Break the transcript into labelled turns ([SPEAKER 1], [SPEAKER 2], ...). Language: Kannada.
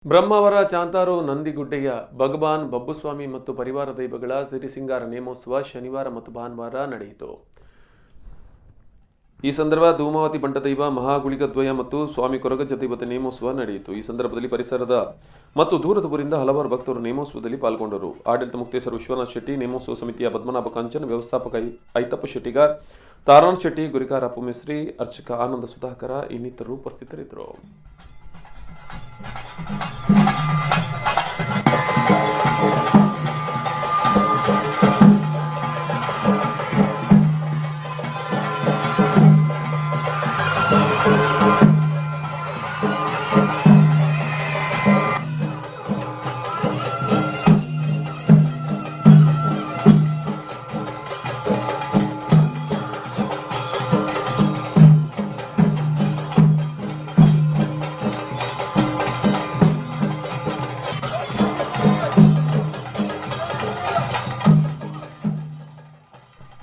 [SPEAKER 1] ಬ್ರಹ್ಮಾವರ ಚಾಂತಾರು ನಂದಿಗುಡ್ಡೆಯ ಭಗವಾನ್ ಬಬ್ಬುಸ್ವಾಮಿ ಮತ್ತು ಪರಿವಾರ ದೈವಗಳ ಸಿರಿಸಿಂಗಾರ ನೇಮೋತ್ಸವ ಶನಿವಾರ ಮತ್ತು ಭಾನುವಾರ ನಡೆಯಿತು. ಈ ಸಂದರ್ಭ ಧೂಮಾವತಿ ಬಂಟದೈವ ಮಹಾಗುಳಿಗದ್ವಯ ಮತ್ತು ಸ್ವಾಮಿ ಕೊರಗಜ್ಜ ದೈವತೆ ನೇಮೋತ್ಸವ ನಡೆಯಿತು. ಈ ಸಂದರ್ಭದಲ್ಲಿ ಪರಿಸರದ ಮತ್ತು ದೂರದ ಊರಿಂದ ಹಲವಾರು ಭಕ್ತರು ನೇಮೋತ್ಸವದಲ್ಲಿ ಪಾಲ್ಗೊಂಡರು. ಆಡಳಿತ ಮುಕ್ತೇಶ್ವರ ವಿಶ್ವನಾಥ್ ಶೆಟ್ಟಿ, ನೇಮೋತ್ಸವ ಸಮಿತಿಯ ಪದ್ಮನಾಭ ಕಾಂಚನ್, ವ್ಯವಸ್ಥಾಪಕ ಐತಪ್ಪ ಶೆಟ್ಟಿಗಾರ್, ತಾರಾನಾಥ್ ಶೆಟ್ಟಿ, ಗುರಿಕಾರ ಅಪ್ಪು ಮಿಸ್ರಿ, ಅರ್ಚಕ ಆನಂದ ಸುಧಾಕರ ಇನ್ನಿತರರು ಉಪಸ್ಥಿತರಿದ್ದರು.